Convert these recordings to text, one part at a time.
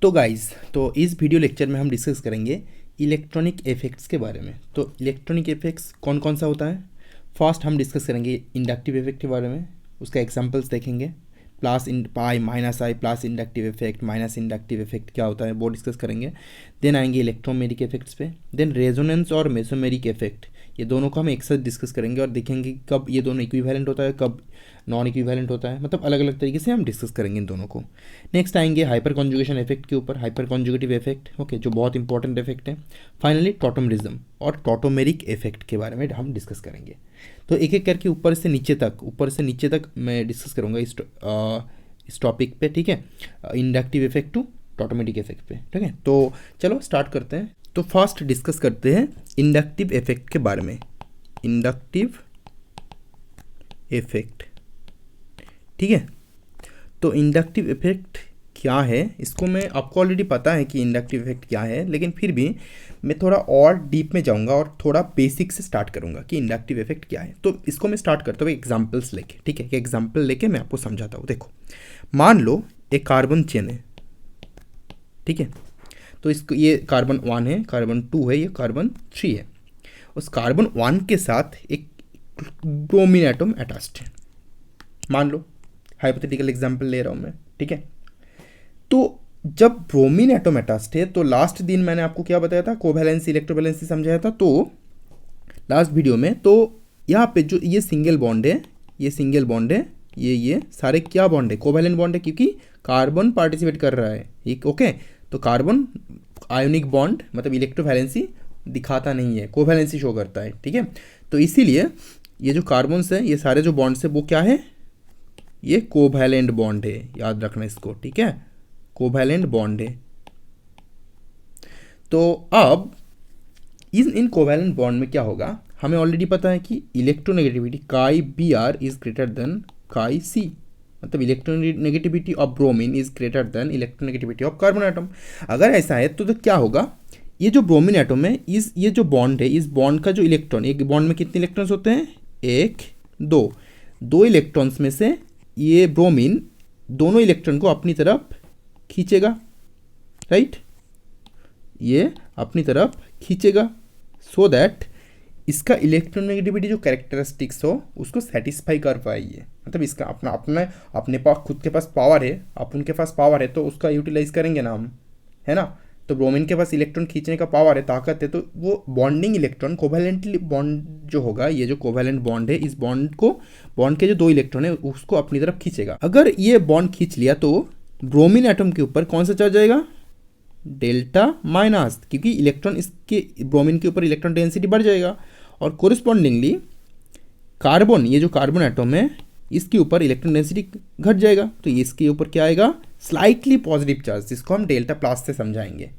तो गाइस, तो इस वीडियो लेक्चर में हम डिस्कस करेंगे इलेक्ट्रॉनिक इफेक्ट्स के बारे में। तो इलेक्ट्रॉनिक इफेक्ट्स कौन कौन सा होता है। फर्स्ट हम डिस्कस करेंगे इंडक्टिव इफेक्ट के बारे में, उसका एग्जांपल्स देखेंगे। Plus in pi minus I plus inductive effect minus inductive effect क्या होता है वो डिस्कस करेंगे। देन आएंगे इलेक्ट्रोमेरिक इफेक्ट्स पे। देन रेजोनेंस और मेसोमेरिक इफेक्ट, ये दोनों को हम एक साथ डिस्कस करेंगे और देखेंगे कब ये दोनों इक्विवेलेंट होता है, कब नॉन इक्विवेलेंट होता है, मतलब अलग अलग तरीके से हम डिस्कस करेंगे इन दोनों को। नेक्स्ट आएंगे हाइपर कॉन्जुगेशन इफेक्ट के ऊपर, हाइपर कॉन्जुगेटिव इफेक्ट, ओके, जो बहुत इंपॉर्टेंट इफेक्ट है। फाइनली टॉटोमेरिज्म और टॉटोमेरिक इफेक्ट के बारे में हम डिस्कस करेंगे। तो एक एक करके ऊपर से नीचे तक मैं डिस्कस करूँगा इस टॉपिक पे, ठीक है, इंडक्टिव इफेक्ट टू टॉटोमेटिक इफेक्ट पे, ठीक है। तो चलो स्टार्ट करते हैं। तो फर्स्ट डिस्कस करते हैं इंडक्टिव इफेक्ट के बारे में। इंडक्टिव इफेक्ट, ठीक है। तो इंडक्टिव इफेक्ट क्या है, इसको मैं आपको ऑलरेडी पता है कि इंडक्टिव इफेक्ट क्या है, लेकिन फिर भी मैं थोड़ा और डीप में जाऊंगा और थोड़ा बेसिक से स्टार्ट करूंगा कि इंडक्टिव इफेक्ट क्या है। तो इसको मैं स्टार्ट करता हूँ एग्जांपल्स लेके, ठीक है। एग्जांपल लेके मैं आपको समझाता हूँ। देखो, मान लो एक कार्बन चेन है, ठीक है। तो इसको ये कार्बन 1 है, कार्बन 2 है, ये कार्बन 3 है। उस कार्बन 1 के साथ एक ब्रोमीन एटम अटैच्ड है, मान लो। हाइपोथेटिकल एग्जांपल ले रहा हूँ मैं, ठीक है। तो जब ब्रोमीन एटम अटैच्ड है, तो लास्ट दिन मैंने आपको क्या बताया था, कोवैलेंसी इलेक्ट्रोवैलेंसी समझाया था। तो लास्ट वीडियो में तो यहाँ पे जो ये सिंगल बॉन्ड है, ये सिंगल बॉन्ड है, ये सारे क्या बॉन्ड है, कोवैलेंट बॉन्ड है, क्योंकि कार्बन पार्टिसिपेट कर रहा है, एक ओके। तो कार्बन आयोनिक बॉन्ड मतलब इलेक्ट्रोवैलेंसी दिखाता नहीं है, कोवैलेंसी शो करता है, ठीक है। तो इसीलिए ये जो कार्बन्स है, ये सारे जो बॉन्ड्स है वो क्या है, ये कोवैलेंट बॉन्ड है, याद रखना इसको, ठीक है, कोवैलेंट बॉन्ड है। तो अब इन कोवैलेंट बॉन्ड में क्या होगा, हमें ऑलरेडी पता है कि electronegativity chi B R is greater than chi C, मतलब electronegativity of bromine is greater than electronegativity of carbon atom. अगर ऐसा है तो क्या होगा, ये जो ब्रोमीन एटम है, ये जो बॉन्ड है, इस बॉन्ड का जो इलेक्ट्रॉन, एक बॉन्ड में कितने इलेक्ट्रॉन्स होते हैं, एक दो इलेक्ट्रॉन्स में से ये ब्रोमीन दोनों इलेक्ट्रॉन को अपनी तरफ खींचेगा, राइट, ये अपनी तरफ खींचेगा, सो दैट इसका इलेक्ट्रोनेगेटिविटी जो कैरेक्टरिस्टिक्स हो उसको सेटिस्फाई कर पाइए। मतलब इसका अपने पास खुद के पास पावर है, उनके पास पावर है, तो उसका यूटिलाइज करेंगे ना हम, है ना। तो ब्रोमीन के पास इलेक्ट्रॉन खींचने का पावर है, ताकत है, तो वो बॉन्डिंग इलेक्ट्रॉन कोवैलेंटली बॉन्ड जो होगा, ये जो कोवैलेंट बॉन्ड है, इस बॉन्ड के जो दो इलेक्ट्रॉन है उसको अपनी तरफ खींचेगा। अगर ये बॉन्ड खींच लिया तो ब्रोमीन एटम के ऊपर कौन सा चार्ज आएगा, डेल्टा माइनस, क्योंकि इलेक्ट्रॉन इसके ब्रोमीन के ऊपर इलेक्ट्रॉन डेंसिटी बढ़ जाएगा, और कोरिस्पॉन्डिंगली कार्बन, ये जो कार्बन एटम है, इसके ऊपर इलेक्ट्रॉन डेंसिटी घट जाएगा, तो इसके ऊपर क्या आएगा, स्लाइटली पॉजिटिव चार्ज, जिसको हम डेल्टा प्लस से समझाएंगे,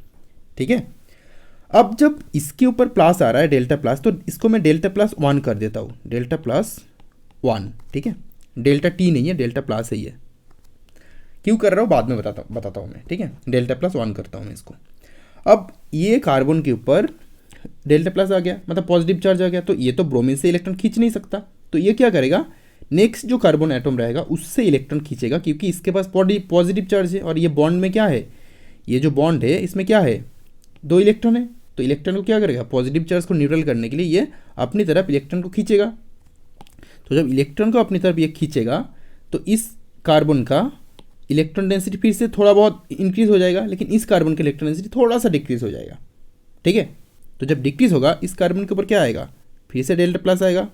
ठीक है। अब जब इसके ऊपर प्लस आ रहा है, डेल्टा प्लस, तो इसको मैं डेल्टा प्लस 1 कर देता हूँ, डेल्टा प्लस 1, ठीक है। डेल्टा टी नहीं है, डेल्टा प्लस है ये। क्यों कर रहा हूँ बाद में बताता हूँ मैं, ठीक है। डेल्टा प्लस 1 करता हूँ मैं इसको। अब ये कार्बन के ऊपर डेल्टा प्लस आ गया, मतलब पॉजिटिव चार्ज आ गया, तो ये तो ब्रोमीन से इलेक्ट्रॉन खींच नहीं सकता, तो ये क्या करेगा, नेक्स्ट जो कार्बन एटम रहेगा उससे इलेक्ट्रॉन खींचेगा, क्योंकि इसके पास पॉजिटिव चार्ज है, और ये बॉन्ड में क्या है, ये जो बॉन्ड है इसमें क्या है, दो इलेक्ट्रॉन है, तो इलेक्ट्रॉन को क्या करेगा, पॉजिटिव चार्ज को न्यूट्रल करने के लिए ये अपनी तरफ इलेक्ट्रॉन को खींचेगा। तो जब इलेक्ट्रॉन को अपनी तरफ ये खींचेगा, तो इस कार्बन का इलेक्ट्रॉन डेंसिटी फिर से थोड़ा बहुत इंक्रीज हो जाएगा, लेकिन इस कार्बन का इलेक्ट्रॉन डेंसिटी थोड़ा सा डिक्रीज हो जाएगा, ठीक है। तो जब डिक्रीज होगा, इस कार्बन के ऊपर क्या आएगा, फिर से डेल्टा प्लस आएगा,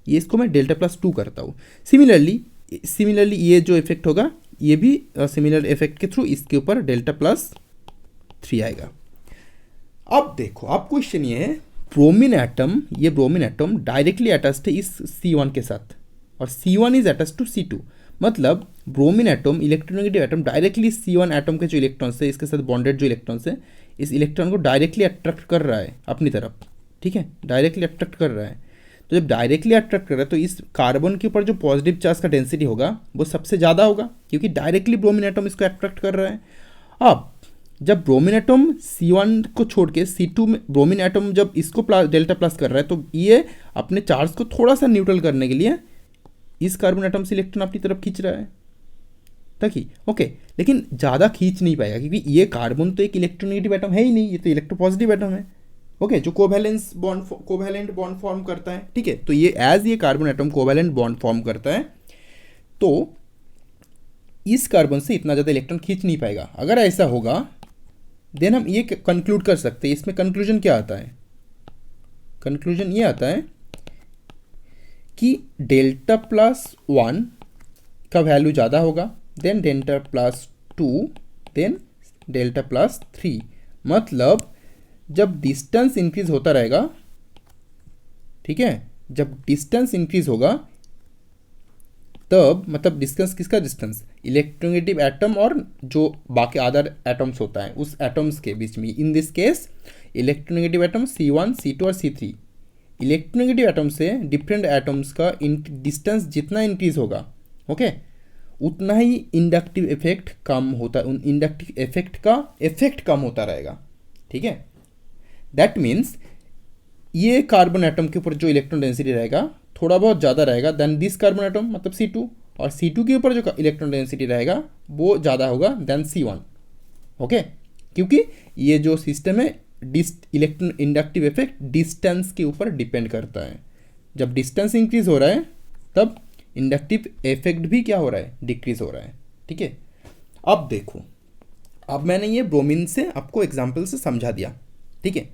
ये इसको मैं डेल्टा प्लस 2 करता हूँ। सिमिलरली ये जो इफेक्ट होगा, ये भी सिमिलर इफेक्ट के थ्रू इसके ऊपर डेल्टा प्लस 3 आएगा। अब देखो, अब क्वेश्चन ये है, ये ब्रोमीन एटम डायरेक्टली अटैच्ड है इस C1 के साथ, और C1 is attached to C2, मतलब bromine atom, electronegative atom, directly C1 atom के जो इलेक्ट्रॉन्स है, इसके साथ बॉन्डेड जो इलेक्ट्रॉन्स है, इस इलेक्ट्रॉन को डायरेक्टली अट्रैक्ट कर रहा है अपनी तरफ, ठीक है, डायरेक्टली अट्रैक्ट कर रहा है। तो जब डायरेक्टली अट्रैक्ट कर रहा है, तो इस कार्बन के ऊपर जो पॉजिटिव चार्ज का डेंसिटी होगा वो सबसे ज़्यादा होगा, क्योंकि डायरेक्टली ब्रोमीन एटम इसको अट्रैक्ट कर रहा है। अब जब ब्रोमीन एटम C1 को छोड़ के C2 में ब्रोमीन एटम जब इसको डेल्टा प्लस कर रहा है, तो ये अपने चार्ज को थोड़ा सा न्यूट्रल करने के लिए इस कार्बन एटम से इलेक्ट्रॉन अपनी तरफ खींच रहा है, तक ही, ओके। लेकिन ज़्यादा खींच नहीं पाएगा क्योंकि ये कार्बन तो एक इलेक्ट्रोनेगेटिव एटम है ही नहीं, ये तो इलेक्ट्रोपॉजिटिव एटम है, ओके, जो कोवैलेंट बॉन्ड फॉर्म करता है, ठीक है। तो ये carbon atom covalent bond form करता है, तो इस कार्बन से इतना ज़्यादा इलेक्ट्रॉन खींच नहीं पाएगा। अगर ऐसा होगा देन हम ये कंक्लूड कर सकते हैं, इसमें कंक्लूजन क्या आता है, कंक्लूजन ये आता है कि डेल्टा प्लस 1 का वैल्यू ज़्यादा होगा then delta plus 2 then delta plus 3। मतलब जब डिस्टेंस इंक्रीज होता रहेगा, ठीक है, जब डिस्टेंस इंक्रीज होगा तब, मतलब डिस्टेंस किसका डिस्टेंस, इलेक्ट्रोनेगेटिव एटम और जो बाकी अदर एटम्स होता है उस एटम्स के बीच में, in this case electronegative atom C1 C2 और C3, इलेक्ट्रोनेगेटिव एटम से डिफरेंट एटम्स का डिस्टेंस जितना इंक्रीज होगा, ओके, उतना ही इंडक्टिव इफेक्ट कम होता है, इंडक्टिव इफेक्ट का इफेक्ट कम होता रहेगा, ठीक है। दैट मीन्स ये कार्बन एटम के ऊपर जो इलेक्ट्रॉन डेंसिटी रहेगा थोड़ा बहुत ज़्यादा रहेगा देन दिस कार्बन एटम, मतलब C2, और C2 के ऊपर जो इलेक्ट्रॉन डेंसिटी रहेगा वो ज़्यादा होगा देन C1, ओके। क्योंकि ये जो सिस्टम है इलेक्ट्रॉन इंडक्टिव इफेक्ट डिस्टेंस के ऊपर डिपेंड करता है। जब डिस्टेंस इंक्रीज हो रहा है तब इंडक्टिव इफेक्ट भी क्या हो रहा है, डिक्रीज हो रहा है, ठीक है। अब देखो, अब मैंने ये ब्रोमीन से आपको एग्जाम्पल से समझा दिया, ठीक है।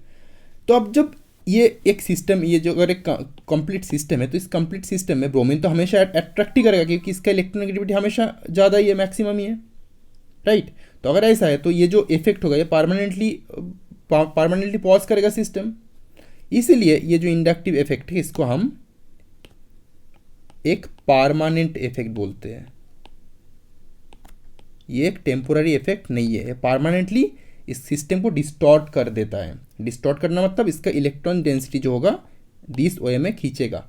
तो अब जब ये एक सिस्टम, ये जो अगर एक कंप्लीट सिस्टम है तो इस कंप्लीट सिस्टम में ब्रोमीन तो हमेशा अट्रैक्ट ही करेगा क्योंकि इसका इलेक्ट्रोनेगेटिविटी हमेशा ज़्यादा ही है, मैक्सिमम ही है, राइट। तो अगर ऐसा है तो ये जो इफेक्ट होगा ये परमानेंटली पॉज करेगा सिस्टम, इसीलिए ये जो इंडक्टिव इफेक्ट है इसको हम एक परमानेंट इफेक्ट बोलते हैं। ये एक टेम्पोररी इफेक्ट नहीं है, परमानेंटली इस सिस्टम को डिस्टॉर्ट कर देता है। डिस्टॉर्ट करना मतलब इसका इलेक्ट्रॉन डेंसिटी जो होगा दिस वे में खींचेगा।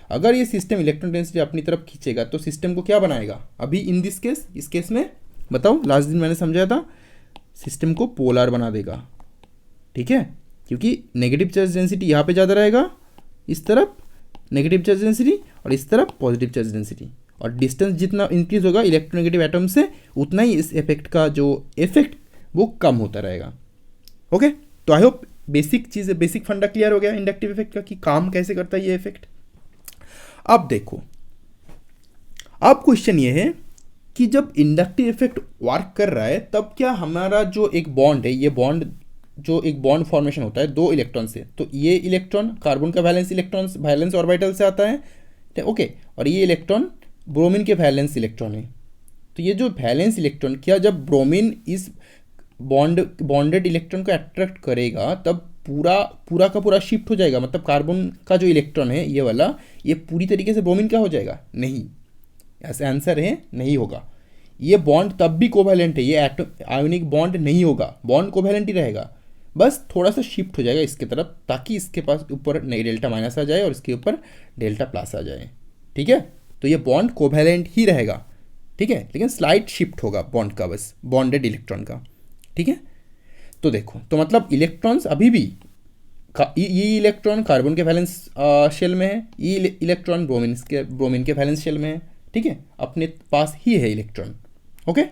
अगर ये सिस्टम इलेक्ट्रॉन डेंसिटी अपनी तरफ खींचेगा तो सिस्टम को क्या बनाएगा, अभी इन दिस केस, इस केस में बताओ, लास्ट दिन मैंने समझाया था, सिस्टम को पोलर बना देगा, ठीक है, क्योंकि नेगेटिव चार्ज डेंसिटी यहाँ पे ज़्यादा रहेगा, इस तरफ नेगेटिव चार्ज डेंसिटी और इस तरफ पॉजिटिव चार्ज डेंसिटी, और डिस्टेंस जितना इंक्रीज होगा इलेक्ट्रोनेगेटिव एटम से उतना ही इस इफेक्ट का जो इफेक्ट वो कम होता रहेगा, ओके। तो I hope basic cheese, basic फंडा क्लियर हो गया इंडक्टिव इफेक्ट का कि काम कैसे करता है ये इफेक्ट। अब देखो, अब क्वेश्चन ये है कि जब इंडक्टिव इफेक्ट वर्क कर रहा है तब क्या हमारा जो एक बॉन्ड है, ये बॉन्ड जो एक बॉन्ड फॉर्मेशन होता है दो इलेक्ट्रॉन से, तो ये इलेक्ट्रॉन कार्बन का वैलेंस ऑर्बिटल से आता है, ओके, और ये इलेक्ट्रॉन ब्रोमीन के वैलेंस इलेक्ट्रॉन है। तो ये जो वैलेंस इलेक्ट्रॉन क्या, जब ब्रोमीन इस बॉन्डेड इलेक्ट्रॉन को अट्रैक्ट करेगा तब पूरा का पूरा शिफ्ट हो जाएगा, मतलब कार्बन का जो इलेक्ट्रॉन है ये वाला, ये पूरी तरीके से ब्रोमीन का हो जाएगा, नहीं, ऐसा आंसर है, नहीं होगा। ये बॉन्ड तब भी कोवैलेंट है, ये आयोनिक बॉन्ड नहीं होगा, बॉन्ड कोवैलेंट ही रहेगा, बस थोड़ा सा शिफ्ट हो जाएगा इसके तरफ ताकि इसके पास ऊपर डेल्टा माइनस आ जाए और इसके ऊपर डेल्टा प्लस आ जाए, ठीक है। तो ये बॉन्ड कोवैलेंट ही रहेगा, ठीक है, लेकिन स्लाइट शिफ्ट होगा बॉन्ड का, बस बॉन्डेड इलेक्ट्रॉन का, ठीक है। तो देखो, तो मतलब इलेक्ट्रॉन्स अभी भी ये इलेक्ट्रॉन कार्बन के वैलेंस शेल में है, ये इलेक्ट्रॉन ब्रोमीन के वैलेंस शेल में है, ठीक है, अपने पास ही है इलेक्ट्रॉन, ओके।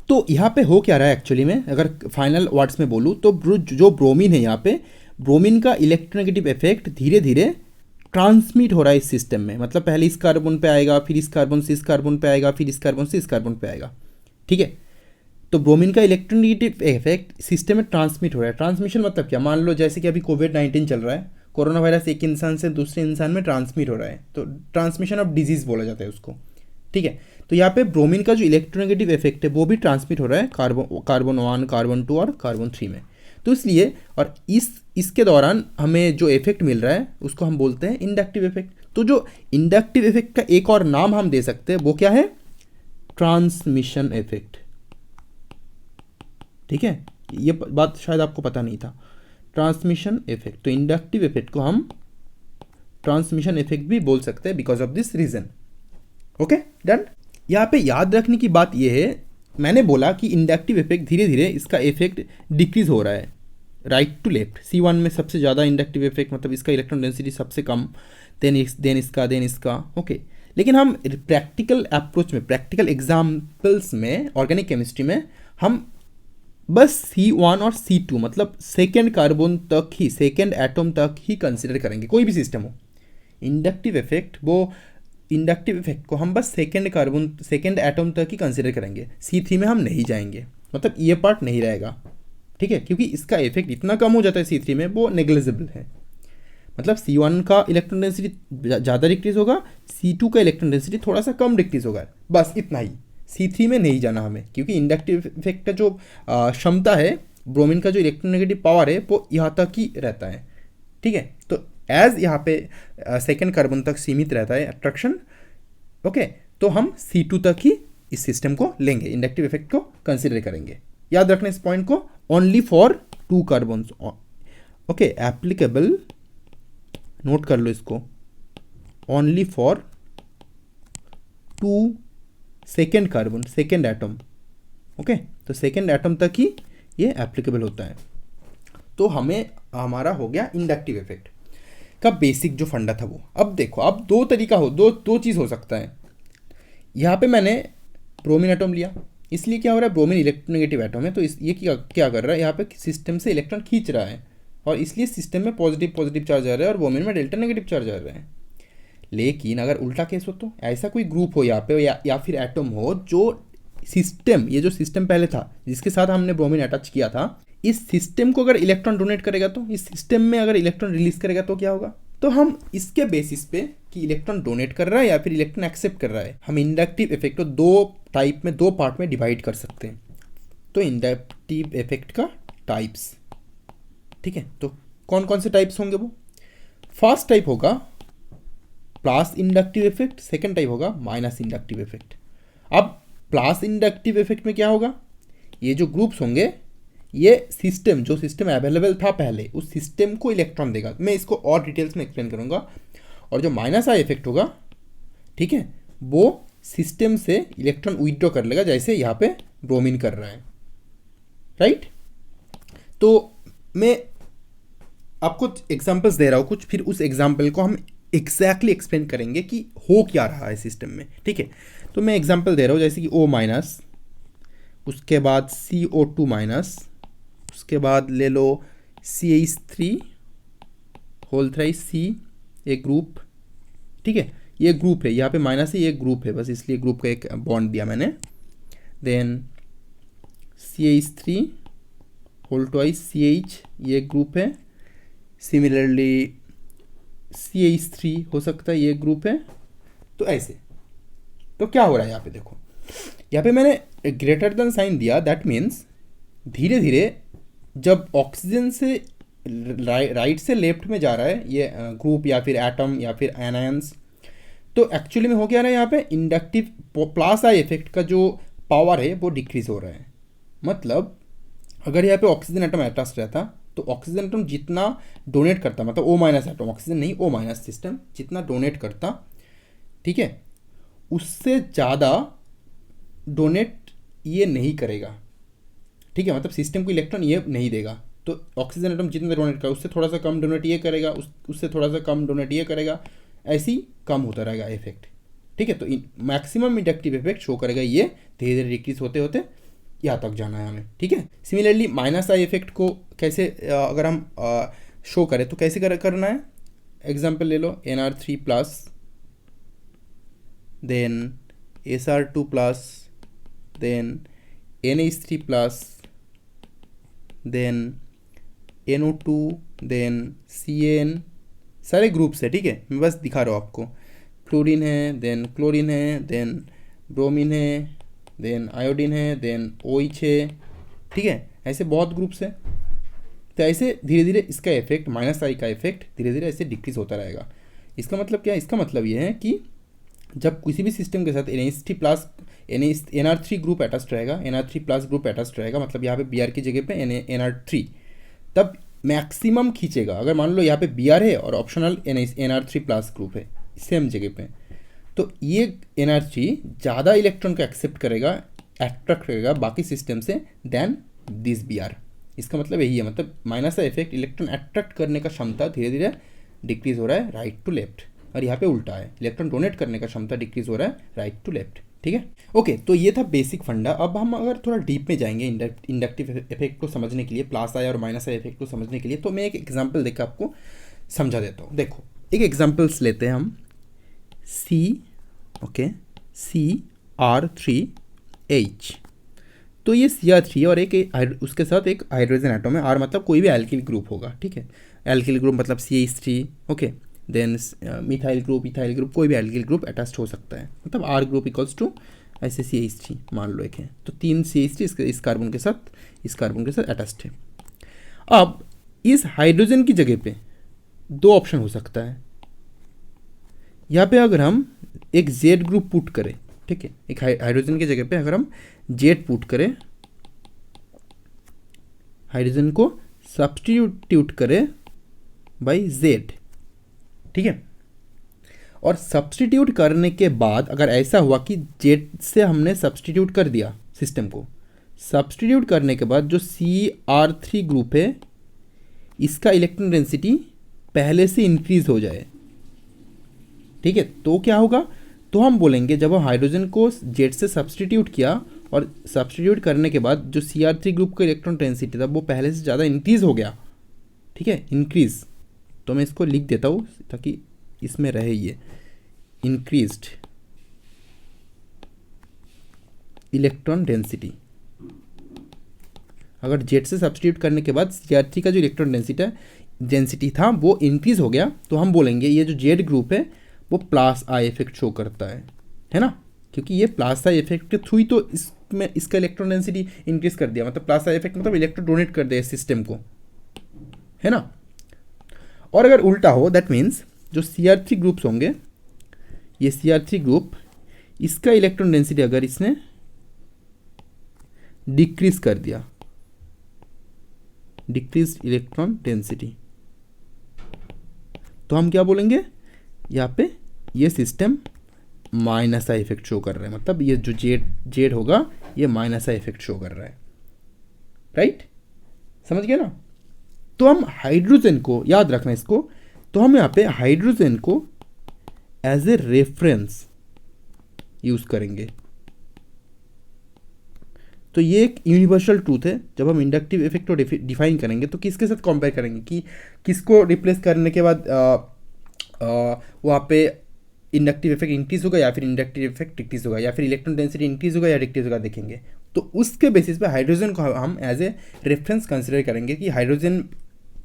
तो यहाँ पे हो क्या रहा है एक्चुअली में, अगर फाइनल वर्ड्स में बोलूँ तो जो ब्रोमीन है, यहाँ पे ब्रोमीन का इलेक्ट्रोनेगेटिव इफेक्ट धीरे धीरे ट्रांसमिट हो रहा है इस सिस्टम में, मतलब पहले इस कार्बन पे आएगा, फिर इस कार्बन से इस कार्बन पे आएगा, फिर इस कार्बन से इस कार्बन पे आएगा, ठीक है। तो ब्रोमीन का इलेक्ट्रोनेगेटिव इफेक्ट सिस्टम में ट्रांसमिट हो रहा है। ट्रांसमिशन मतलब क्या, मान लो जैसे कि अभी कोविड-19 चल रहा है, कोरोना वायरस एक इंसान से दूसरे इंसान में ट्रांसमिट हो रहा है, तो ट्रांसमिशन ऑफ डिजीज़ बोला जाता है उसको, ठीक है। तो यहाँ पे ब्रोमीन का जो इलेक्ट्रोनेगेटिव इफेक्ट है वो भी ट्रांसमिट हो रहा है कार्बन 1, कार्बन 2 और कार्बन 3 में। तो इसलिए, और इसके दौरान हमें जो इफेक्ट मिल रहा है उसको हम बोलते हैं इंडक्टिव इफेक्ट। तो जो इंडक्टिव इफेक्ट का एक और नाम हम दे सकते हैं वो क्या है, ट्रांसमिशन इफेक्ट, ठीक है। ये बात शायद आपको पता नहीं था, ट्रांसमिशन इफेक्ट। तो इंडक्टिव इफेक्ट को हम ट्रांसमिशन इफेक्ट भी बोल सकते हैं because of this reason, okay, done. यहाँ पे याद रखने की बात यह है, मैंने बोला कि इंडक्टिव इफेक्ट धीरे धीरे इसका इफेक्ट डिक्रीज हो रहा है राइट टू लेफ्ट। C1 में सबसे ज़्यादा इंडक्टिव इफेक्ट, मतलब इसका इलेक्ट्रॉन डेंसिटी सबसे कम, देन इसका, ओके। लेकिन हम प्रैक्टिकल अप्रोच में, प्रैक्टिकल एग्जाम्पल्स में, ऑर्गेनिक केमिस्ट्री में हम बस C1 और C2 मतलब सेकेंड कार्बन तक ही, सेकेंड एटम तक ही कंसिडर करेंगे, कोई भी सिस्टम हो। इंडक्टिव इफेक्ट, वो इंडक्टिव इफेक्ट को हम बस सेकेंड कार्बन, सेकेंड एटम तक ही कंसिडर करेंगे। C3 में हम नहीं जाएंगे, मतलब ये पार्ट नहीं रहेगा, ठीक है, क्योंकि इसका इफेक्ट इतना कम हो जाता है C3 में, वो नेग्लिजिबल है। मतलब C1 का इलेक्ट्रॉन डेंसिटी ज़्यादा डिक्रीज होगा, C2 का इलेक्ट्रॉन डेंसिटी थोड़ा सा कम डिक्रीज होगा, बस इतना ही। C3 में नहीं जाना हमें, क्योंकि इंडक्टिव इफेक्ट का जो क्षमता है, ब्रोमीन का जो इलेक्ट्रोनेगेटिव पावर है, वो यहाँ तक ही रहता है, ठीक है। तो एज यहाँ पे सेकेंड कार्बन तक सीमित रहता है अट्रैक्शन, ओके, तो हम C2 तक ही इस सिस्टम को लेंगे, इंडक्टिव इफेक्ट को कंसिडर करेंगे। याद रखना इस पॉइंट को, only for 2 carbons, okay, applicable, note कर लो इसको, only for 2 second carbon, second atom, okay. तो सेकेंड एटम तक ही ये एप्लीकेबल होता है। तो हमें, हमारा हो गया इंडक्टिव इफेक्ट का बेसिक जो फंडा था वो। अब देखो, अब दो तरीका हो, दो चीज़ हो सकता है। यहाँ पे मैंने ब्रोमीन एटम लिया, इसलिए क्या हो रहा है, ब्रोमीन इलेक्ट्रोनेगेटिव एटम है, तो ये क्या कर रहा है, यहाँ पे सिस्टम से इलेक्ट्रॉन खींच रहा है, और इसलिए सिस्टम में पॉजिटिव चार्ज आ रहा है और ब्रोमीन में डेल्टा नेगेटिव चार्ज आ रहा है। लेकिन अगर उल्टा केस हो, तो ऐसा कोई ग्रुप हो यहाँ पे, या फिर एटम हो जो सिस्टम, ये जो सिस्टम पहले था जिसके साथ हमने ब्रोमीन अटैच किया था, इस सिस्टम को अगर इलेक्ट्रॉन डोनेट करेगा, तो इस सिस्टम में अगर इलेक्ट्रॉन रिलीज करेगा तो क्या होगा, तो हम इसके बेसिस पे कि इलेक्ट्रॉन डोनेट कर रहा है या फिर इलेक्ट्रॉन एक्सेप्ट कर रहा है, हम इंडक्टिव इफेक्ट को दो टाइप में, दो पार्ट में डिवाइड कर सकते हैं। तो इंडक्टिव इफेक्ट का टाइप्स, ठीक है, तो कौन कौन से टाइप्स होंगे वो? फर्स्ट टाइप होगा plus inductive effect, second type होगा माइनस इंडक्टिव इफेक्ट। अब प्लस इंडक्टिव इफेक्ट में क्या होगा, ये जो ग्रुप्स होंगे, ये सिस्टम, जो सिस्टम अवेलेबल था पहले, उस सिस्टम को इलेक्ट्रॉन देगा। मैं इसको और डिटेल्स में एक्सप्लेन करूंगा। और जो माइनस आई इफेक्ट होगा, ठीक है, वो सिस्टम से इलेक्ट्रॉन विथड्रॉ कर लेगा, जैसे यहाँ पे ब्रोमीन कर रहा है, राइट। तो मैं आपको एग्जांपल्स दे रहा हूँ कुछ, फिर उस एग्जांपल को हम एग्जैक्टली एक्सप्लेन करेंगे कि हो क्या रहा है सिस्टम में, ठीक है। तो मैं एग्जांपल दे रहा हूँ, जैसे कि O माइनस, उसके बाद CO2 माइनस, उसके बाद ले लो CH3 होल थ्राइस C, एक ग्रुप, ठीक है, ये ग्रुप है, यहाँ पे माइनस है, ये ग्रुप है, बस इसलिए ग्रुप का एक बॉन्ड दिया मैंने। Then CH3 whole twice CH, ये ग्रुप है। सिमिलरली CH3 हो सकता है, ये ग्रुप है। तो ऐसे, तो क्या हो रहा है यहाँ पे देखो, यहाँ पे मैंने ग्रेटर देन साइन दिया, दैट मीन्स धीरे धीरे जब ऑक्सीजन से राइट से लेफ्ट में जा रहा है ये ग्रुप या फिर एटम या फिर एनायंस, तो एक्चुअली में हो क्या रहा है, यहाँ पे इंडक्टिव प्लस आई इफेक्ट का जो पावर है वो डिक्रीज हो रहा है। मतलब अगर यहाँ पे ऑक्सीजन एटम अटैच रहता, तो ऑक्सीजन एटम जितना डोनेट करता, मतलब O माइनस एटम, ऑक्सीजन नहीं, O माइनस सिस्टम जितना डोनेट करता, ठीक है, उससे ज़्यादा डोनेट ये नहीं करेगा, ठीक है, मतलब सिस्टम को इलेक्ट्रॉन ये नहीं देगा। तो ऑक्सीजन एटम जितना डोनेट करेगा, उससे थोड़ा सा कम डोनेट ये करेगा, उससे थोड़ा सा कम डोनेट ये करेगा, ऐसे ही कम होता रहेगा इफेक्ट, ठीक है। तो मैक्सिमम इंडक्टिव इफेक्ट शो करेगा ये धीरे धीरे डिक्रीज होते होते यहाँ तक जाना है हमें, ठीक है। सिमिलरली माइनस आई इफेक्ट को कैसे अगर हम शो करें तो कैसे करना है, एग्जांपल ले लो NR3 plus, then SR2 plus, then NH3 plus, then NO2, then CN, सारे ग्रुप्स है, ठीक है, मैं बस दिखा रहा हूँ आपको। क्लोरीन है, देन क्लोरीन है, देन ब्रोमीन है, देन आयोडीन है, देन OH है, ठीक है, ऐसे बहुत ग्रुप्स है। तो ऐसे धीरे धीरे इसका इफेक्ट, माइनस आई का इफेक्ट धीरे धीरे ऐसे डिक्रीज होता रहेगा। इसका मतलब क्या है, इसका मतलब ये है कि जब किसी भी सिस्टम के साथ NH3 plus NR3 group attached रहेगा, NR3 प्लस ग्रुप अटैच्ड रहेगा, मतलब यहाँ पे Br की जगह पे NR3, तब मैक्सिमम खींचेगा। अगर मान लो यहाँ पे Br है और ऑप्शनल NR3 प्लस ग्रुप है सेम जगह पे, तो ये NR3 ज़्यादा इलेक्ट्रॉन को एक्सेप्ट करेगा, अट्रैक्ट करेगा बाकी सिस्टम से देन दिस Br। इसका मतलब यही है, मतलब माइनस का इफेक्ट, इलेक्ट्रॉन अट्रैक्ट करने का क्षमता धीरे धीरे डिक्रीज हो रहा है राइट टू लेफ्ट, और यहाँ पे उल्टा है, इलेक्ट्रॉन डोनेट करने का क्षमता डिक्रीज हो रहा है राइट टू लेफ्ट। ठीक है, ओके। तो ये था बेसिक फंडा। अब हम अगर थोड़ा डीप में जाएंगे इंडक्टिव इफेक्ट को समझने के लिए, प्लस आई और माइनस आई इफेक्ट को समझने के लिए, तो मैं एक एग्जांपल देकर आपको समझा देता हूँ। देखो एक एग्जांपल्स लेते हैं हम, CR3H। तो ये CR3 और एक उसके साथ एक हाइड्रोजन एटम है, R मतलब कोई भी एल्किल ग्रुप होगा। ठीक है, एल्किल ग्रुप मतलब CH3, okay. Then methyl group कोई भी एल्किल ग्रुप अटैच्ड हो सकता है, मतलब R ग्रुप इक्वल्स टू ऐसे CH3 मान लो एक है, तो 3 CH3 इस कार्बन के साथ अटैच्ड है। अब इस हाइड्रोजन की जगह पे 2 ऑप्शन हो सकता है। यहाँ पे अगर हम एक Z ग्रुप पुट करें, ठीक है, एक हाइड्रोजन की जगह पे अगर हम Z पुट करें, हाइड्रोजन को सब्स्टिट्यूट करें बाई Z, ठीक है। और सब्स्टिट्यूट करने के बाद अगर ऐसा हुआ कि Z से हमने सब्स्टिट्यूट कर दिया सिस्टम को, सब्स्टिट्यूट करने के बाद जो CR3 ग्रुप है इसका इलेक्ट्रॉन डेंसिटी पहले से इंक्रीज हो जाए, ठीक है, तो क्या होगा, तो हम बोलेंगे जब हम हाइड्रोजन को Z से सब्स्टिट्यूट किया और सब्स्टिट्यूट करने के बाद जो CR3 ग्रुप का इलेक्ट्रॉन डेंसिटी था वो पहले से ज़्यादा इंक्रीज हो गया, ठीक है, इंक्रीज। तो मैं इसको लिख देता हूँ ताकि इसमें रहे ये इंक्रीज्ड इलेक्ट्रॉन डेंसिटी। अगर Z से सब्स्टिट्यूट करने के बाद CR3 का जो इलेक्ट्रॉन डेंसिटी था वो इंक्रीज हो गया, तो हम बोलेंगे ये जो Z ग्रुप है वो प्लस आई इफेक्ट शो करता है ना, क्योंकि ये प्लस आई इफेक्ट के थ्रू ही तो इसमें इसका इलेक्ट्रॉन डेंसिटी इंक्रीज कर दिया, मतलब प्लस आई इफेक्ट मतलब इलेक्ट्रॉन डोनेट कर दिया सिस्टम को, है ना। और अगर उल्टा हो, दैट मीन्स जो CR3 ग्रुप्स होंगे, ये CR3 ग्रुप इसका इलेक्ट्रॉन डेंसिटी अगर इसने डिक्रीज कर दिया, डिक्रीज इलेक्ट्रॉन डेंसिटी, तो हम क्या बोलेंगे, यहाँ पे ये system minus I effect show कर रहा है, मतलब ये जो जेड होगा ये माइनस आई इफेक्ट शो कर रहा है, राइट, समझ गया ना। तो हम हाइड्रोजन को याद रखना इसको, तो हम यहाँ पे हाइड्रोजन को एज ए रेफरेंस यूज करेंगे। तो ये एक यूनिवर्सल ट्रूथ है, जब हम इंडक्टिव इफेक्ट को डिफाइन करेंगे तो किसके साथ कंपेयर करेंगे कि किसको रिप्लेस करने के बाद वहाँ पे इंडक्टिव इफेक्ट इंक्रीज होगा या फिर इंडक्टिव इफेक्ट डिक्रीज होगा, या फिर इलेक्ट्रॉन डेंसिटी इंक्रीज होगा या डिक्रीज होगा, देखेंगे। तो उसके बेसिस पे हाइड्रोजन को हम एज ए रेफरेंस कंसिडर करेंगे कि हाइड्रोजन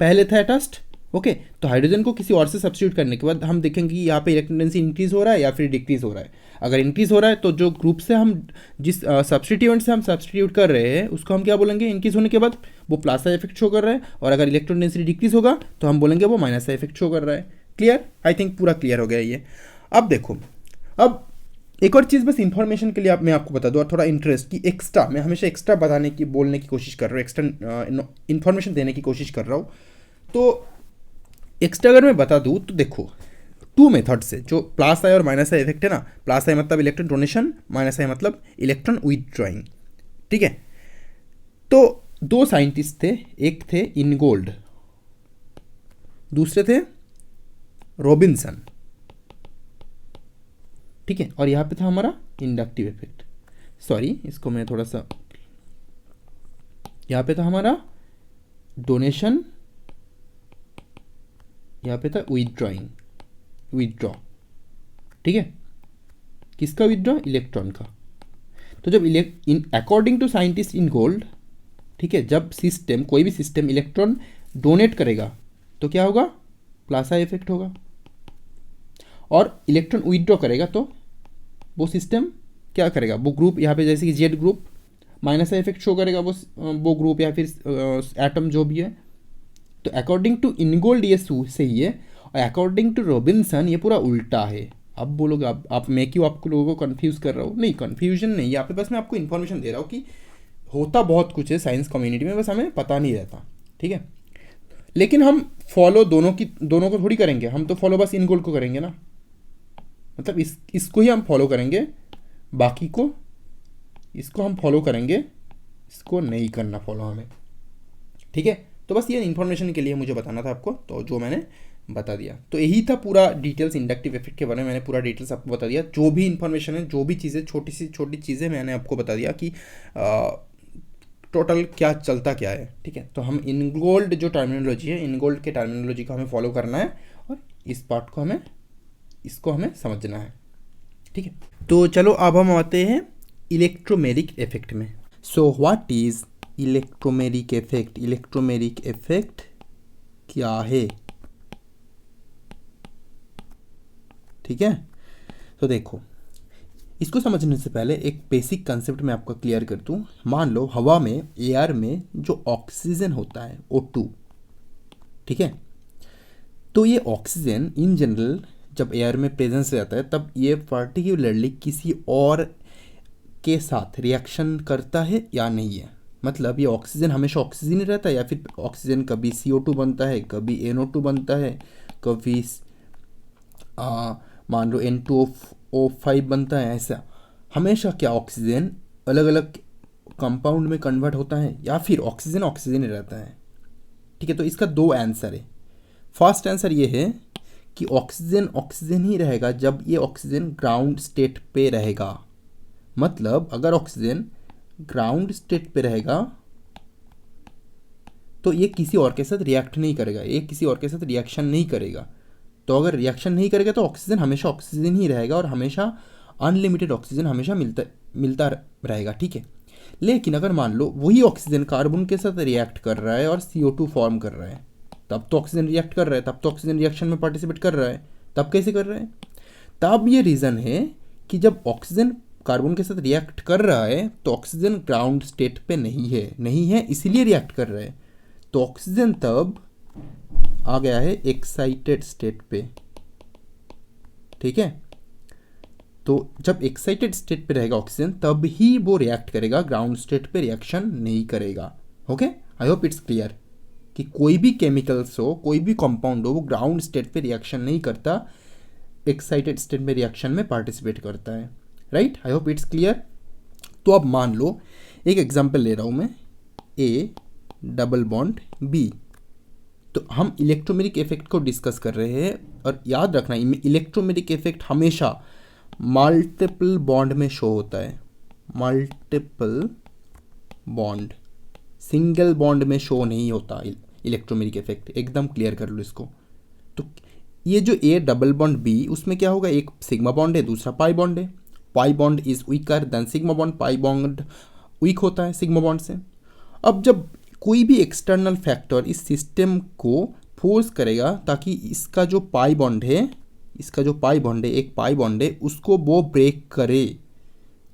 पहले था अटैच्ड, ओके, तो हाइड्रोजन को किसी और से सब्स्टिट्यूट करने के बाद हम देखेंगे कि यहाँ पे इलेक्ट्रॉन डेंसिटी इंक्रीज हो रहा है या फिर डिक्रीज हो रहा है। अगर इंक्रीज हो रहा है तो जो ग्रुप से हम जिस सब्स्टिट्यूएंट से हम सब्स्टिट्यूट कर रहे हैं उसको हम क्या बोलेंगे, इंक्रीज होने के बाद वो प्लस आई इफेक्ट शो कर रहा है, और अगर इलेक्ट्रॉन डेंसिटी डिक्रीज होगा तो हम बोलेंगे वो माइनस आई इफेक्ट शो कर रहा है। क्लियर, आई थिंक पूरा क्लियर हो गया ये। अब देखो, अब एक और चीज़ बस इंफॉर्मेशन के लिए मैं आपको बता दूँ, और थोड़ा इंटरेस्ट की एक्स्ट्रा, मैं हमेशा एक्स्ट्रा बताने की बोलने की कोशिश कर रहा हूँ, एक्स्ट्रा इन्फॉर्मेशन देने की कोशिश कर रहा हूँ। तो एक्स्ट्रा अगर मैं बता दूँ तो देखो 2 मेथड से जो प्लस आई और माइनस आई इफेक्ट है ना, प्लस आई मतलब इलेक्ट्रॉन डोनेशन, माइनस आई मतलब इलेक्ट्रॉन विथड्रॉइंग, ठीक है। तो 2 साइंटिस्ट थे, एक थे इनगोल्ड, दूसरे थे रॉबिन्सन, ठीक है, और यहाँ पे था हमारा इंडक्टिव इफेक्ट, सॉरी इसको मैं थोड़ा सा, यहाँ पे था हमारा डोनेशन, यहाँ पे था विथड्रॉ, ठीक है, किसका विथड्रॉ, इलेक्ट्रॉन का। तो जब according to scientist Ingold, ठीक है, जब सिस्टम कोई भी सिस्टम इलेक्ट्रॉन डोनेट करेगा तो क्या होगा, प्लस आई इफेक्ट होगा, और इलेक्ट्रॉन विथड्रॉ करेगा तो वो सिस्टम क्या करेगा, वो ग्रुप यहाँ पे जैसे कि Z group minus I effect show करेगा, वो ग्रुप या फिर एटम जो भी है। तो अकॉर्डिंग टू इनगोल्ड ये सही है, और अकॉर्डिंग टू रॉबिन्सन ये पूरा उल्टा है। अब बोलोगे आप मैं क्यों आपको लोगों को कंफ्यूज कर रहा हूँ, नहीं कंफ्यूजन नहीं, यहाँ पे बस मैं आपको इन्फॉर्मेशन दे रहा हूँ कि होता बहुत कुछ है साइंस कम्युनिटी में, बस हमें पता नहीं रहता, ठीक है। लेकिन हम फॉलो दोनों को थोड़ी करेंगे, हम तो फॉलो बस इनगोल्ड को करेंगे ना, मतलब इसको ही हम फॉलो करेंगे, बाकी को इसको हम फॉलो करेंगे, इसको नहीं करना फॉलो हमें, ठीक है। तो बस ये इन्फॉर्मेशन के लिए मुझे बताना था आपको, तो जो मैंने बता दिया। तो यही था पूरा डिटेल्स इंडक्टिव इफेक्ट के बारे में, मैंने पूरा डिटेल्स आपको बता दिया। जो भी इन्फॉर्मेशन है, जो भी चीज़ें, छोटी सी छोटी चीज़ें मैंने आपको बता दिया कि टोटल क्या चलता क्या है। ठीक है, तो हम इनगोल्ड जो टर्मिनोलॉजी है, इनगोल्ड के टर्मिनोलॉजी को हमें फॉलो करना है और इस पार्ट को हमें समझना है। ठीक है, तो चलो अब हम आते हैं इलेक्ट्रोमेरिक इफेक्ट में। So what is electromeric effect? Electromeric effect क्या है? ठीक है, तो देखो, इसको समझने से पहले एक बेसिक कंसेप्ट मैं आपको क्लियर कर दूं। मान लो हवा में, एयर में जो ऑक्सीजन होता है O2, ठीक है, तो ये ऑक्सीजन इन जनरल जब एयर में प्रेजेंस रहता है तब ये पर्टिकुलरली किसी और के साथ रिएक्शन करता है या नहीं है। मतलब ये ऑक्सीजन हमेशा ऑक्सीजन ही रहता है या फिर ऑक्सीजन कभी CO2 बनता है, कभी NO2 बनता है, कभी मान लो N2O5 बनता है। ऐसा हमेशा क्या ऑक्सीजन अलग अलग कंपाउंड में कन्वर्ट होता है या फिर ऑक्सीजन ऑक्सीजन ही रहता है? ठीक है, तो इसका दो आंसर है। फर्स्ट आंसर ये है कि ऑक्सीजन ऑक्सीजन ही रहेगा जब ये ऑक्सीजन ग्राउंड स्टेट पे रहेगा। मतलब अगर ऑक्सीजन ग्राउंड स्टेट पे रहेगा तो ये किसी और के साथ रिएक्ट नहीं करेगा, ये किसी और के साथ रिएक्शन नहीं करेगा। तो अगर रिएक्शन नहीं करेगा तो ऑक्सीजन हमेशा ऑक्सीजन ही रहेगा और हमेशा अनलिमिटेड ऑक्सीजन हमेशा मिलता रहेगा। ठीक है, लेकिन अगर मान लो वही ऑक्सीजन कार्बन के साथ रिएक्ट कर रहा है और CO2 फॉर्म कर रहा है, तब तो ऑक्सीजन रिएक्ट कर रहा है, तब तो ऑक्सीजन रिएक्शन में पार्टिसिपेट कर रहा है। तब कैसे कर रहा है? तब ये रीज़न है कि जब ऑक्सीजन कार्बन के साथ रिएक्ट कर रहा है तो ऑक्सीजन ग्राउंड स्टेट पे नहीं है इसलिए रिएक्ट कर रहा है। तो ऑक्सीजन तब आ गया है एक्साइटेड स्टेट पे। ठीक है, तो जब एक्साइटेड स्टेट पे रहेगा ऑक्सीजन तब ही वो रिएक्ट करेगा, ग्राउंड स्टेट पे रिएक्शन नहीं करेगा। Okay, I hope it's clear कि कोई भी केमिकल्स हो, कोई भी कंपाउंड हो, वो ग्राउंड स्टेट पे रिएक्शन नहीं करता, एक्साइटेड स्टेट में रिएक्शन में पार्टिसिपेट करता है। Right, I hope it's clear. तो अब मान लो एक एग्जांपल ले रहा हूँ मैं, A डबल बॉन्ड B। तो हम इलेक्ट्रोमेरिक इफेक्ट को डिस्कस कर रहे हैं और याद रखना इलेक्ट्रोमेरिक इफेक्ट हमेशा मल्टीपल बॉन्ड में शो होता है। मल्टीपल बॉन्ड, सिंगल बॉन्ड में शो नहीं होता इलेक्ट्रोमेरिक इफेक्ट। एकदम क्लियर कर लो इसको। तो ये जो A डबल बॉन्ड B, उसमें क्या होगा, एक सिग्मा बॉन्ड है, दूसरा पाई बॉन्ड है। Pi bond is weaker then sigma bond, pi bond weak होता है सिग्मा बॉन्ड से। अब जब कोई भी एक्सटर्नल फैक्टर इस सिस्टम को फोर्स करेगा ताकि इसका जो पाई बॉन्ड है, एक पाई बॉन्ड है, उसको वो ब्रेक करे,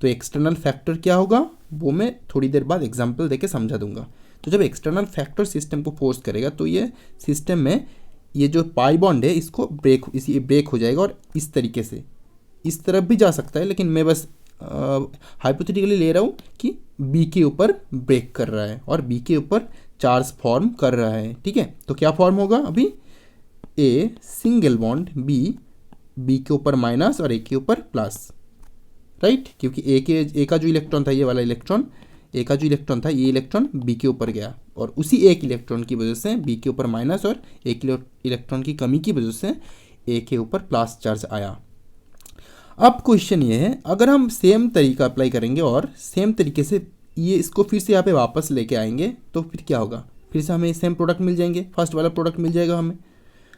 तो एक्सटर्नल फैक्टर क्या होगा वो मैं थोड़ी देर बाद एग्जांपल देके समझा दूंगा। तो जब एक्सटर्नल फैक्टर सिस्टम को फोर्स करेगा तो ये सिस्टम में ये जो पाई बॉन्ड है इसको ब्रेक हो जाएगा और इस तरीके से इस तरफ भी जा सकता है, लेकिन मैं बस हाइपोथेटिकली ले रहा हूँ कि B के ऊपर ब्रेक कर रहा है और B के ऊपर चार्ज फॉर्म कर रहा है। ठीक है, तो क्या फॉर्म होगा अभी, A सिंगल बॉन्ड B के ऊपर माइनस और A के ऊपर प्लस। राइट, क्योंकि A का जो इलेक्ट्रॉन था, ये वाला इलेक्ट्रॉन, A का जो इलेक्ट्रॉन था, ये इलेक्ट्रॉन B के ऊपर गया और उसी एक इलेक्ट्रॉन की वजह से B के ऊपर माइनस और एक इलेक्ट्रॉन की कमी की वजह से A के ऊपर प्लस चार्ज आया। अब क्वेश्चन ये है, अगर हम सेम तरीका अप्लाई करेंगे और सेम तरीके से ये इसको फिर से यहाँ पे वापस लेके आएंगे तो फिर क्या होगा, फिर से हमें सेम प्रोडक्ट मिल जाएंगे, फर्स्ट वाला प्रोडक्ट मिल जाएगा हमें।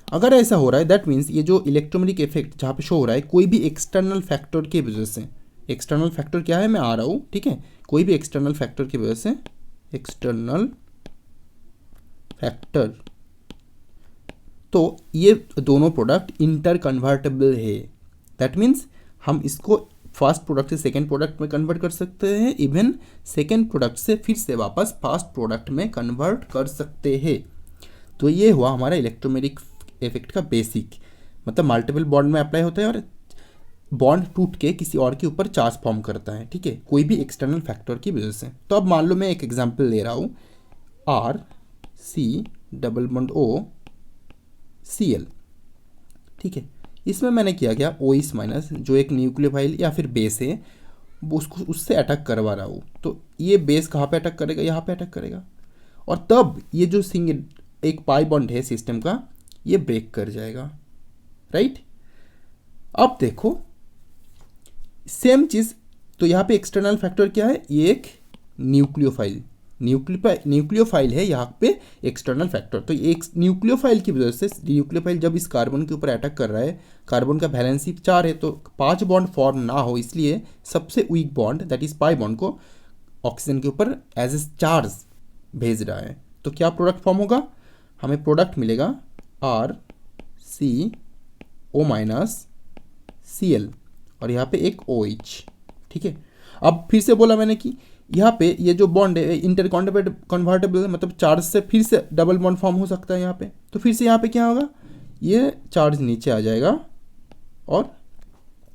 अगर ऐसा हो रहा है दैट मीन्स ये जो इलेक्ट्रोमेरिक इफेक्ट जहाँ पे शो हो रहा है कोई भी एक्सटर्नल फैक्टर की वजह से, एक्सटर्नल फैक्टर क्या है मैं आ रहा हूँ, ठीक है, कोई भी एक्सटर्नल फैक्टर की वजह से, एक्सटर्नल फैक्टर, तो ये दोनों प्रोडक्ट इंटर कन्वर्टेबल है। दैट मीन्स हम इसको फर्स्ट प्रोडक्ट से सेकेंड प्रोडक्ट में कन्वर्ट कर सकते हैं, इवन सेकेंड प्रोडक्ट से फिर से वापस फर्स्ट प्रोडक्ट में कन्वर्ट कर सकते हैं। तो ये हुआ हमारा इलेक्ट्रोमेरिक इफेक्ट का बेसिक, मतलब मल्टीपल बॉन्ड में अप्लाई होता है और बॉन्ड टूट के किसी और के ऊपर चार्ज फॉर्म करता है, ठीक है, कोई भी एक्सटर्नल फैक्टर की वजह से। तो अब मान लो मैं एक एग्जांपल ले रहा हूँ, RC डबल बॉन्ड OCl, ठीक है, इसमें मैंने किया गया OH माइनस जो एक न्यूक्लियोफाइल या फिर बेस है वो उसको उससे अटैक करवा रहा हूँ। तो ये बेस कहाँ पे अटैक करेगा, यहाँ पे अटैक करेगा और तब ये जो सिंगल एक पाई बॉन्ड है सिस्टम का, ये ब्रेक कर जाएगा, राइट। अब देखो सेम चीज़, तो यहाँ पे एक्सटर्नल फैक्टर क्या है, ये एक न्यूक्लियोफाइल, न्यूक्लियोफाइल है यहाँ पे एक्सटर्नल फैक्टर। तो एक न्यूक्लियोफाइल की वजह से, न्यूक्लियोफाइल जब इस कार्बन के ऊपर अटैक कर रहा है, कार्बन का वैलेंसी 4 है, तो 5 बॉन्ड फॉर्म ना हो इसलिए सबसे weak bond that is pi bond को ऑक्सीजन के ऊपर एज ए चार्ज भेज रहा है। तो क्या प्रोडक्ट फॉर्म होगा, हमें प्रोडक्ट मिलेगा RCO- और यहाँ पे एक OH, ठीक है। अब फिर से बोला मैंने कि यहाँ पे ये जो बॉन्ड है इंटर कन्वर्टेबल, मतलब चार्ज से फिर से डबल बॉन्ड फॉर्म हो सकता है यहाँ पे। तो फिर से यहाँ पे क्या होगा, ये चार्ज नीचे आ जाएगा और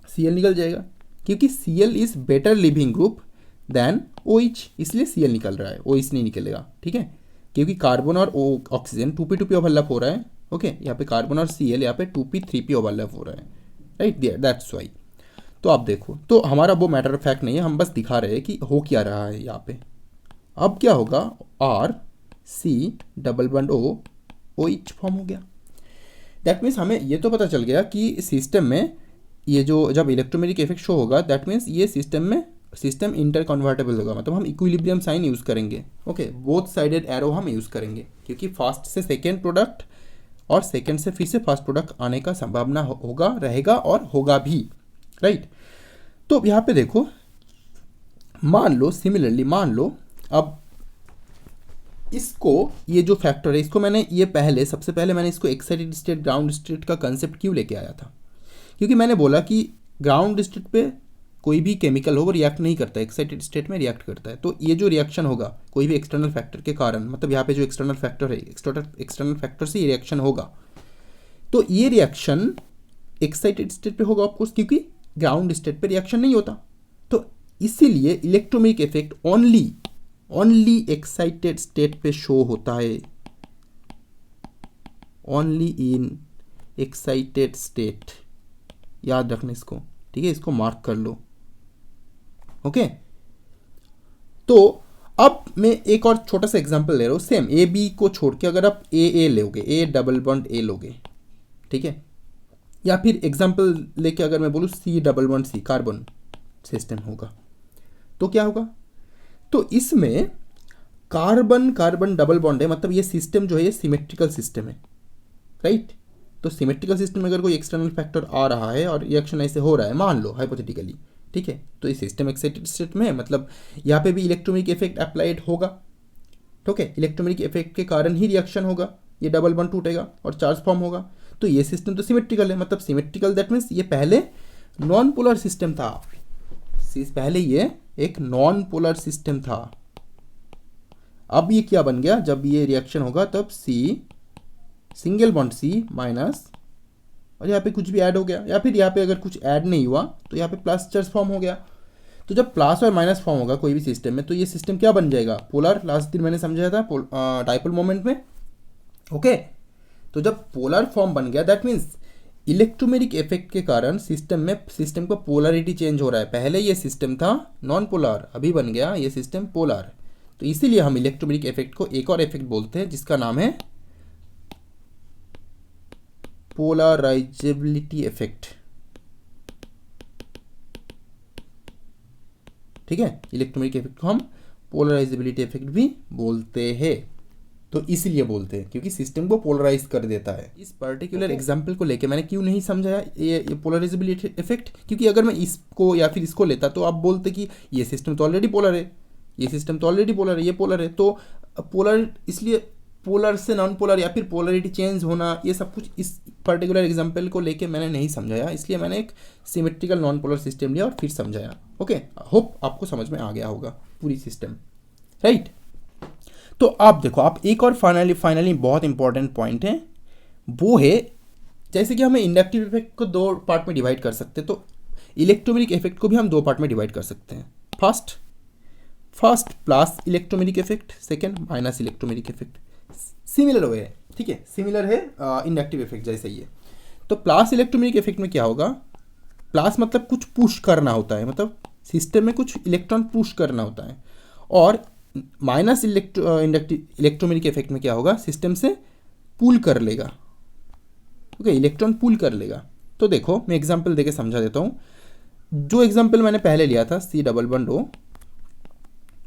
Cl निकल जाएगा, क्योंकि Cl is better leaving group than OH, इसलिए Cl निकल रहा है, OH नहीं निकलेगा, ठीक है। क्योंकि कार्बन और ऑक्सीजन 2p2p ओवरलैप हो रहा है, ओके। यहाँ पे कार्बन और Cl यहाँ पे 2p3p ओवरलैप हो रहा है, राइट, दैट्स वाई। तो आप देखो, तो हमारा वो मैटर ऑफ फैक्ट नहीं है, हम बस दिखा रहे हैं कि हो क्या रहा है यहाँ पे। अब क्या होगा, RC_O फॉर्म हो गया। दैट मीन्स हमें ये तो पता चल गया कि सिस्टम में ये जो जब इलेक्ट्रोमैग्नेटिक इफेक्ट शो होगा, दैट मीन्स ये सिस्टम इंटर कन्वर्टेबल होगा, मतलब हम इक्विलिब्रियम साइन यूज़ करेंगे, ओके। बोथ साइडेड एरो हम यूज़ करेंगे, क्योंकि फर्स्ट से सेकेंड प्रोडक्ट और सेकेंड से फिर से फर्स्ट प्रोडक्ट आने का संभावना होगा, रहेगा और होगा भी, राइट। तो यहाँ पे देखो, मान लो सिमिलरली, मान लो अब इसको, ये जो फैक्टर है इसको मैंने ये सबसे पहले मैंने इसको एक्साइटेड स्टेट ग्राउंड स्टेट का कंसेप्ट क्यों लेके आया था, क्योंकि मैंने बोला कि ग्राउंड स्टेट पे कोई भी केमिकल हो वो रिएक्ट नहीं करता, एक्साइटेड स्टेट में रिएक्ट करता है। तो ये जो रिएक्शन होगा कोई भी एक्सटर्नल फैक्टर के कारण, मतलब यहाँ पे जो एक्सटर्नल फैक्टर है, एक्सटर्नल फैक्टर से ये रिएक्शन होगा, तो ये रिएक्शन एक्साइटेड स्टेट पे होगा ऑफकोर्स, क्योंकि ग्राउंड स्टेट पे रिएक्शन नहीं होता। तो इसीलिए electromagnetic effect only excited state पे शो होता है, ओनली इन एक्साइटेड स्टेट, याद रखना इसको, ठीक है, इसको मार्क कर लो, ओके। तो अब मैं एक और छोटा सा एग्जांपल ले रहा हूँ, सेम ए बी को छोड़ के अगर आप ए लोगे, ए डबल बॉन्ड ए लोगे, ठीक है, या फिर एग्जांपल लेके अगर मैं बोलूँ C_C कार्बन सिस्टम होगा, तो क्या होगा, तो इसमें कार्बन कार्बन डबल बॉन्ड है, मतलब ये सिस्टम जो है ये सिमेट्रिकल सिस्टम है, राइट। तो सिमेट्रिकल सिस्टम में अगर कोई एक्सटर्नल फैक्टर आ रहा है और रिएक्शन ऐसे हो रहा है, मान लो हाइपोथेटिकली, ठीक है, तो ये सिस्टम एक्साइटेड स्टेट में है, मतलब यहाँ पे भी इलेक्ट्रोमैग्नेटिक इफेक्ट अप्लाइड होगा, ठीक है। इलेक्ट्रोमैग्नेटिक इफेक्ट के कारण ही रिएक्शन होगा, ये डबल बॉन्ड टूटेगा और चार्ज फॉर्म होगा। तो ये सिस्टम तो सिमेट्रिकल है, मतलब सिमेट्रिकल दैट मीन्स ये पहले नॉन पोलर सिस्टम था, पहले ये एक नॉन पोलर सिस्टम था। अब ये क्या बन गया, जब ये रिएक्शन होगा तब सिंगल बॉन्ड C माइनस, और यहाँ पे कुछ भी ऐड हो गया, या फिर यहाँ पे अगर कुछ ऐड नहीं हुआ तो यहाँ पे प्लस चार्ज फॉर्म हो गया। तो जब प्लस और माइनस फॉर्म होगा कोई भी सिस्टम में, तो ये सिस्टम क्या बन जाएगा, पोलर। लास्ट दिन मैंने समझाया था डाइपोल मोमेंट में, ओके। तो जब पोलर फॉर्म बन गया दैट मीन्स इलेक्ट्रोमैग्नेटिक इफेक्ट के कारण सिस्टम का पोलरिटी चेंज हो रहा है। पहले ये सिस्टम था नॉन पोलर, अभी बन गया ये सिस्टम पोलर। तो इसीलिए हम इलेक्ट्रोमैग्नेटिक इफेक्ट को एक और इफेक्ट बोलते हैं जिसका नाम है पोलराइजेबिलिटी इफेक्ट, ठीक है। इलेक्ट्रोमैग्नेटिक इफेक्ट को हम पोलराइजेबिलिटी इफेक्ट भी बोलते हैं। तो इसीलिए बोलते हैं क्योंकि सिस्टम को पोलराइज कर देता है। इस पर्टिकुलर एग्जांपल को लेके मैंने क्यों नहीं समझाया ये पोलराइजेबिलिटी इफेक्ट, क्योंकि अगर मैं इसको या फिर इसको लेता तो आप बोलते कि ये सिस्टम तो ऑलरेडी पोलर है, ये सिस्टम तो ऑलरेडी पोलर है, ये पोलर है। तो पोलर, इसलिए पोलर से नॉन पोलर या फिर पोलरिटी चेंज होना, ये सब कुछ इस पर्टिकुलर एग्जांपल को लेके मैंने नहीं समझाया, इसलिए मैंने एक सिमेट्रिकल नॉन पोलर सिस्टम लिया और फिर समझाया। ओके, होप आपको समझ में आ गया होगा पूरी सिस्टम, राइट। तो आप देखो, आप एक और फाइनली बहुत इंपॉर्टेंट पॉइंट है, वो है जैसे कि हमें इंडक्टिव इफेक्ट को दो पार्ट में डिवाइड कर सकते हैं, तो इलेक्ट्रोमैग्नेटिक इफेक्ट को भी हम दो पार्ट में डिवाइड कर सकते हैं। First plus electromagnetic effect, second minus electromagnetic effect. Similar way है, ठीक है, सिमिलर है इंडक्टिव इफेक्ट जैसे ही है। तो प्लस इलेक्ट्रोमैग्नेटिक इफेक्ट में क्या होगा, प्लस मतलब कुछ पुश करना होता है, मतलब सिस्टम में कुछ इलेक्ट्रॉन पुश करना होता है, और माइनस इलेक्ट्रोमैग्नेटिक इफेक्ट में क्या होगा, सिस्टम से पुल कर लेगा, ओके, इलेक्ट्रॉन पुल कर लेगा। तो देखो मैं एग्जांपल देके समझा देता हूँ। जो एग्जांपल मैंने पहले लिया था C डबल बॉन्ड O,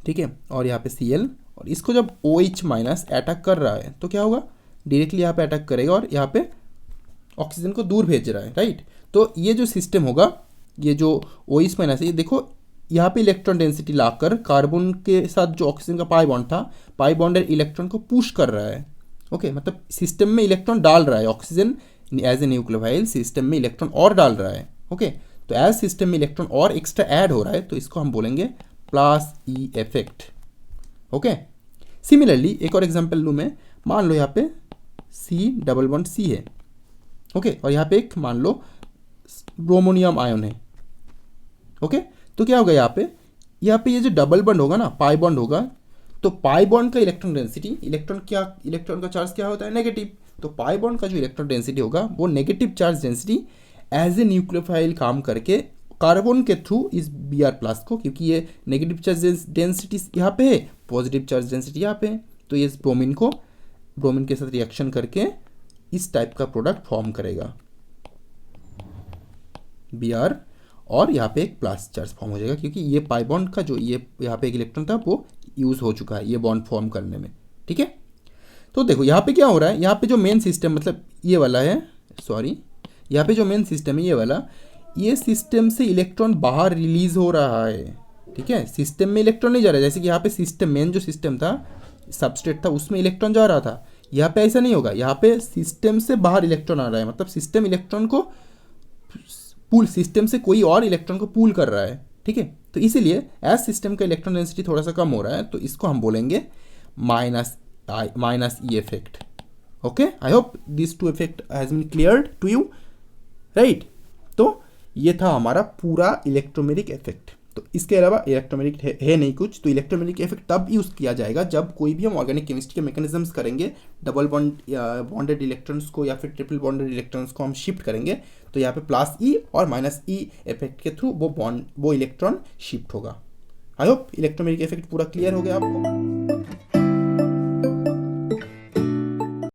ठीक है, और यहाँ पे Cl, और इसको जब OH माइनस अटैक कर रहा है तो क्या होगा, डायरेक्टली यहाँ पे अटैक करेगा और यहाँ पे ऑक्सीजन को दूर भेज रहा है, राइट। तो ये जो सिस्टम होगा, ये जो OH माइनस है, ये देखो यहाँ पे इलेक्ट्रॉन डेंसिटी लाकर कार्बन के साथ जो ऑक्सीजन का पाई बॉन्ड था, पाई बॉन्डेड इलेक्ट्रॉन को पुश कर रहा है। ओके, मतलब सिस्टम में इलेक्ट्रॉन डाल रहा है, oxygen as a nucleophile system में इलेक्ट्रॉन और डाल रहा है। ओके, तो एज सिस्टम में इलेक्ट्रॉन और एक्स्ट्रा ऐड हो रहा है, तो इसको हम बोलेंगे plus E effect. Okay, similarly एक और एग्जांपल लूँ मैं, मान लो यहाँ पे C डबल बॉन्ड C है, ओके, और यहाँ पे एक मान लो ब्रोमोनियम आयन है। ओके, तो क्या होगा यहाँ पे ये जो डबल बॉन्ड होगा ना, पाई बॉन्ड होगा, तो पाई बॉन्ड का इलेक्ट्रॉन डेंसिटी, इलेक्ट्रॉन का चार्ज क्या होता है, नेगेटिव। तो पाई बॉन्ड का जो इलेक्ट्रॉन डेंसिटी होगा वो negative charge density as a nucleophile काम करके कार्बन के थ्रू इस Br प्लस को, क्योंकि ये नेगेटिव चार्ज डेंसिटी यहाँ पे है, पॉजिटिव चार्ज डेंसिटी यहाँ पे है, तो ये ब्रोमीन के साथ रिएक्शन करके इस टाइप का प्रोडक्ट फॉर्म करेगा Br, और यहाँ पे एक प्लस चार्ज फॉर्म हो जाएगा, क्योंकि ये पाई बॉन्ड का जो ये यहाँ पे एक इलेक्ट्रॉन था वो यूज़ हो चुका है ये बॉन्ड फॉर्म करने में, ठीक है। तो देखो यहाँ पे क्या हो रहा है, यहाँ पे जो मेन सिस्टम मतलब ये वाला है, सॉरी, यहाँ पे जो मेन सिस्टम है ये वाला, ये सिस्टम से इलेक्ट्रॉन बाहर रिलीज हो रहा है, ठीक है, सिस्टम में इलेक्ट्रॉन नहीं जा रहा है। जैसे कि यहाँ पे सिस्टम, मेन जो सिस्टम था, सबस्ट्रेट था, उसमें इलेक्ट्रॉन जा रहा था, यहाँ पे ऐसा नहीं होगा, यहाँ पे सिस्टम से बाहर इलेक्ट्रॉन आ रहा है, मतलब सिस्टम इलेक्ट्रॉन को पूल, सिस्टम से कोई और इलेक्ट्रॉन को पूल कर रहा है, ठीक है। तो इसीलिए एज सिस्टम का इलेक्ट्रॉन डेंसिटी थोड़ा सा कम हो रहा है, तो इसको हम बोलेंगे minus E effect. Okay, I hope this two effect has been cleared to you, right. तो ये था हमारा पूरा इलेक्ट्रोमेरिक इफेक्ट। तो इसके अलावा इलेक्ट्रोमेरिक है नहीं कुछ। तो इलेक्ट्रोमेरिक इफेक्ट तब यूज़ किया जाएगा जब कोई भी हम ऑर्गेनिक केमिस्ट्री के मैकेनिज्म्स करेंगे, डबल बॉन्डेड इलेक्ट्रॉन्स को या फिर ट्रिपल बॉन्डेड इलेक्ट्रॉन्स को हम शिफ्ट करेंगे, तो यहाँ पे प्लस ई और माइनस ई इफेक्ट के थ्रू वो इलेक्ट्रॉन शिफ्ट होगा। आई होप इलेक्ट्रोमेरिक इफेक्ट पूरा क्लियर हो गया आपको।